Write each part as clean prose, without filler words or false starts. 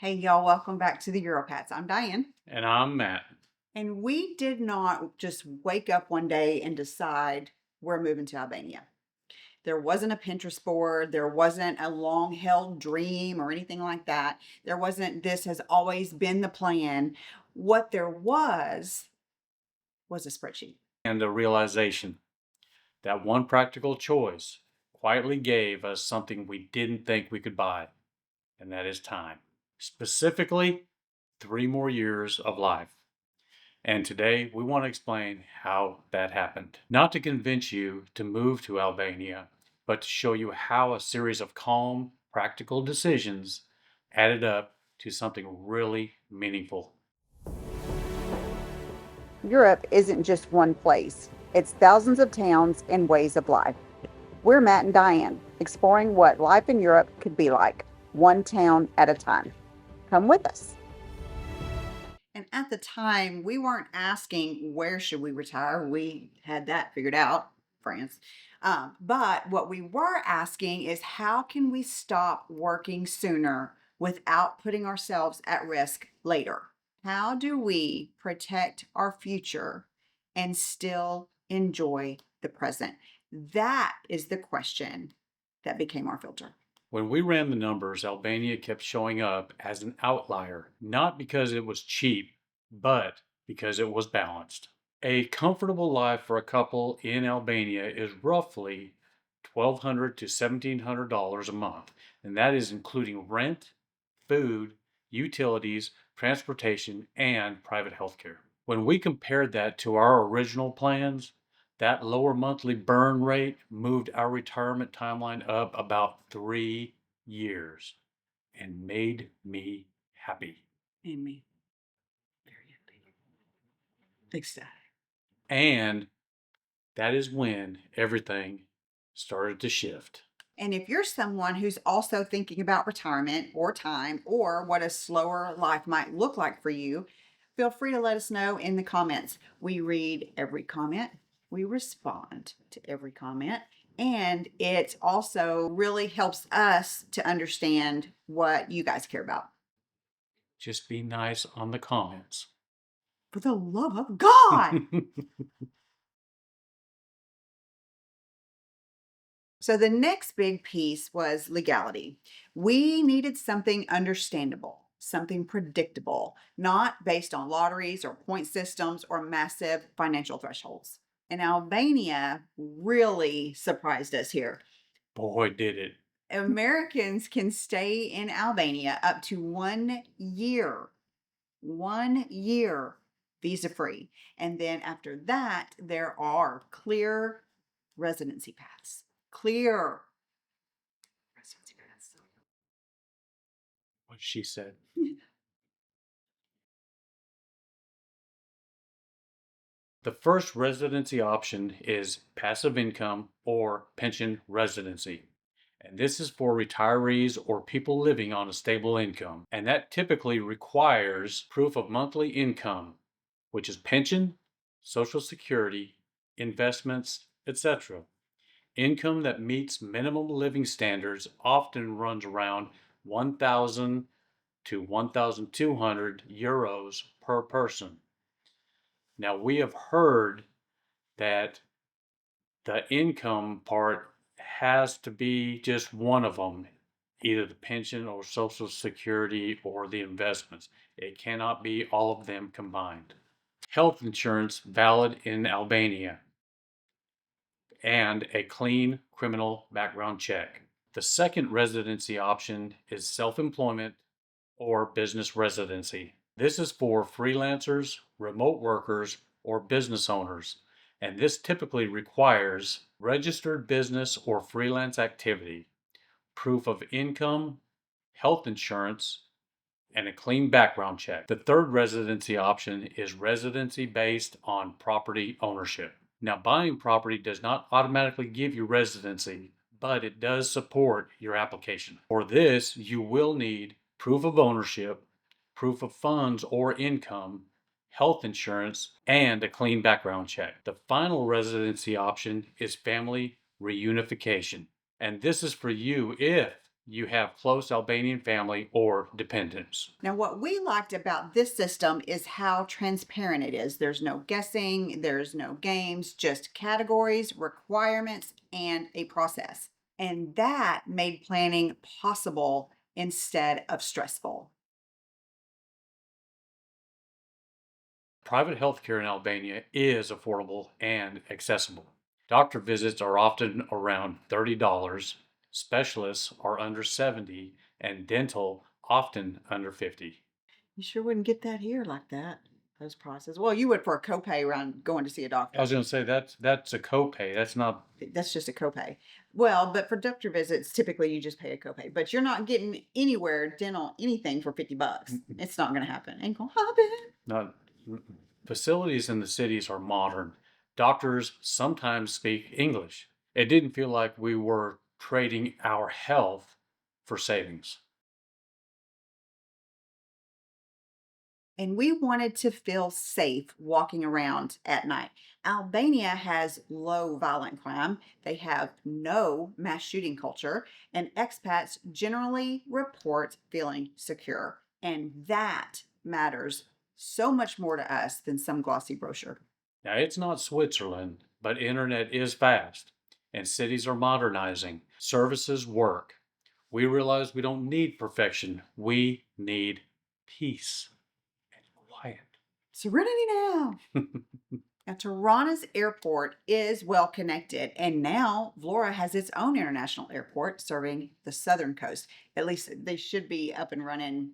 Hey, y'all, welcome back to the Europats. I'm Diane. And I'm Matt. And we did not just wake up one day and decide we're moving to Albania. There wasn't a Pinterest board, there wasn't a long held dream or anything like that. There wasn't, this has always been the plan. What there was a spreadsheet. And the realization that one practical choice quietly gave us something we didn't think we could buy, and that is time. Specifically, 3 more years of life. And today we want to explain how that happened. Not to convince you to move to Albania, but to show you how a series of calm, practical decisions added up to something really meaningful. Europe isn't just one place, it's thousands of towns and ways of life. We're Matt and Diane, exploring what life in Europe could be like, one town at a time. Come with us. And at the time, we weren't asking where should we retire. We had that figured out, France. But what we were asking is how can we stop working sooner without putting ourselves at risk later? How do we protect our future and still enjoy the present? That is the question that became our filter. When we ran the numbers, Albania kept showing up as an outlier, not because it was cheap, but because it was balanced. A comfortable life for a couple in Albania is roughly $1,200 to $1,700 a month, and that is including rent, food, utilities, transportation, and private health care. When we compared that to our original plans, that lower monthly burn rate moved our retirement timeline up about 3 years and made me happy. And me, very happy. Ecstatic. And that is when everything started to shift. And if you're someone who's also thinking about retirement or time or what a slower life might look like for you, feel free to let us know in the comments. We read every comment, we respond to every comment, and it also really helps us to understand what you guys care about. Just be nice on the comments. For the love of God! So the next big piece was legality. We needed something understandable, something predictable, not based on lotteries or point systems or massive financial thresholds. And Albania really surprised us here. Boy, did it. Americans can stay in Albania up to 1 year visa free. And then after that, there are clear residency paths. Clear residency paths. What she said. The first residency option is passive income or pension residency. And this is for retirees or people living on a stable income. And that typically requires proof of monthly income, which is pension, social security, investments, etc. Income that meets minimum living standards often runs around 1,000 to 1,200 euros per person. Now, we have heard that the income part has to be just one of them, either the pension or social security or the investments. It cannot be all of them combined. Health insurance valid in Albania and a clean criminal background check. The second residency option is self-employment or business residency. This is for freelancers, remote workers, or business owners, and this typically requires registered business or freelance activity, proof of income, health insurance, and a clean background check. The third residency option is residency based on property ownership. Now, buying property does not automatically give you residency, but it does support your application. For this, you will need proof of ownership, proof of funds or income, health insurance, and a clean background check. The final residency option is family reunification. And this is for you if you have close Albanian family or dependents. Now, what we liked about this system is how transparent it is. There's no guessing, there's no games, just categories, requirements, and a process. And that made planning possible instead of stressful. Private healthcare in Albania is affordable and accessible. Doctor visits are often around $30, specialists are under 70, and dental often under 50. You sure wouldn't get that here like that, those prices. Well, you would for a copay around going to see a I was doctor. going to say that's a copay. That's not. That's just a copay. Well, but for doctor visits, typically you just pay a copay. But you're not getting anywhere dental anything for $50. It's not going to happen. Ain't gonna happen. Not facilities in the cities are modern. Doctors sometimes speak English. It didn't feel like we were trading our health for savings. And we wanted to feel safe walking around at night. Albania has low violent crime. They have no mass shooting culture, and expats generally report feeling secure. And that matters so much more to us than some glossy brochure. Now, it's not Switzerland, but internet is fast and cities are modernizing. Services work. We realize we don't need perfection, we need peace and quiet. Serenity now. Now, Tirana's airport is well connected, and now Vlora has its own international airport serving the southern coast. At least they should be up and running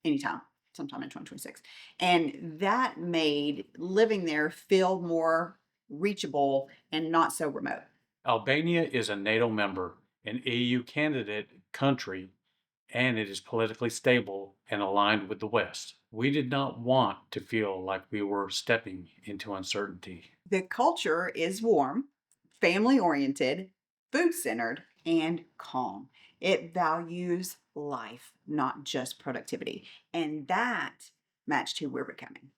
anytime, sometime in 2026. And that made living there feel more reachable and not so remote. Albania is a NATO member, an EU candidate country, and it is politically stable and aligned with the West. We did not want to feel like we were stepping into uncertainty. The culture is warm, family oriented, food centered, and calm. It values life, not just productivity. And that matched who we're becoming.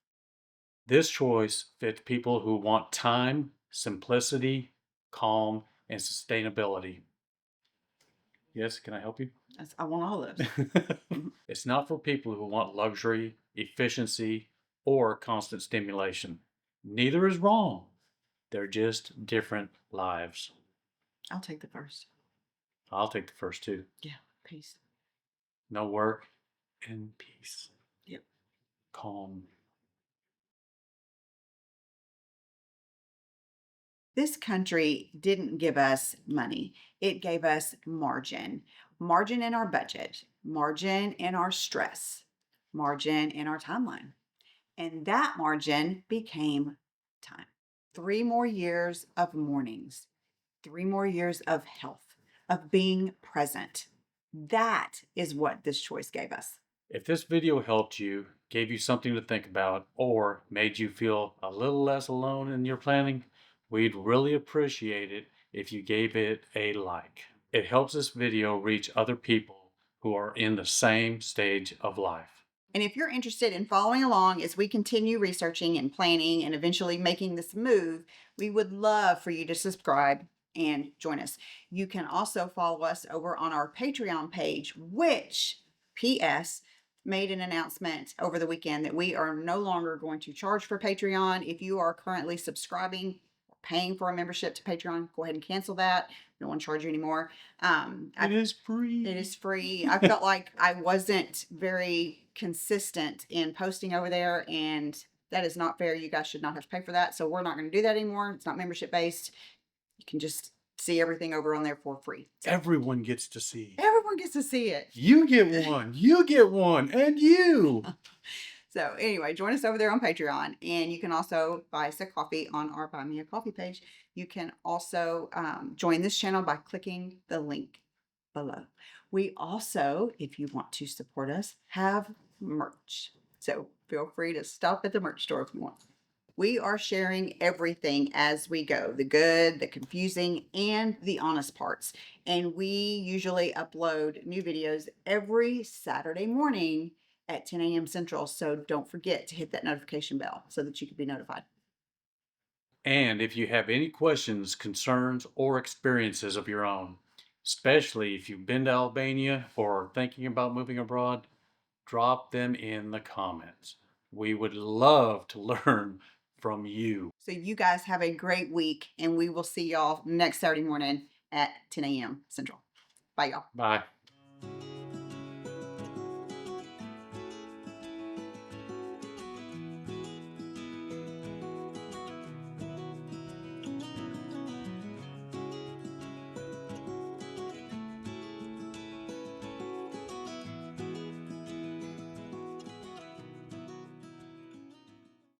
This choice fits people who want time, simplicity, calm, and sustainability. Yes, can I help you? I want all of those. It's not for people who want luxury, efficiency, or constant stimulation. Neither is wrong. They're just different lives. I'll take the first. I'll take the first two. Yeah, peace. No work and peace. Yep. Calm. This country didn't give us money. It gave us margin. Margin in our budget, margin in our stress, margin in our timeline. And that margin became time. 3 more years of mornings, 3 more years of health, of being present. That is what this choice gave us. If this video helped you, gave you something to think about, or made you feel a little less alone in your planning, we'd really appreciate it if you gave it a like. It helps this video reach other people who are in the same stage of life. And if you're interested in following along as we continue researching and planning and eventually making this move, we would love for you to subscribe and join us. You can also follow us over on our Patreon page, which, P.S., made an announcement over the weekend that we are no longer going to charge for Patreon. If you are currently subscribing or paying for a membership to Patreon, go ahead and cancel that. No one charge you anymore. It is free. It is free. I felt like I wasn't very consistent in posting over there, and that is not fair. You guys should not have to pay for that. So we're not going to do that anymore. It's not membership based. You can just see everything over on there for free. So Everyone gets to see. everyone gets to see it. You get one, and you. So anyway, join us over there on Patreon, and you can also buy us a coffee on our Buy Me a Coffee page. You can also join this channel by clicking the link below. We also, if you want to support us, have merch. So feel free to stop at the merch store if you want. We are sharing everything as we go, the good, the confusing, and the honest parts. And we usually upload new videos every Saturday morning at 10 a.m. Central. So don't forget to hit that notification bell so that you can be notified. And if you have any questions, concerns, or experiences of your own, especially if you've been to Albania or are thinking about moving abroad. Drop them in the comments. We would love to learn from you. So you guys have a great week, and we will see y'all next Saturday morning at 10 a.m. Central. Bye, y'all. Bye.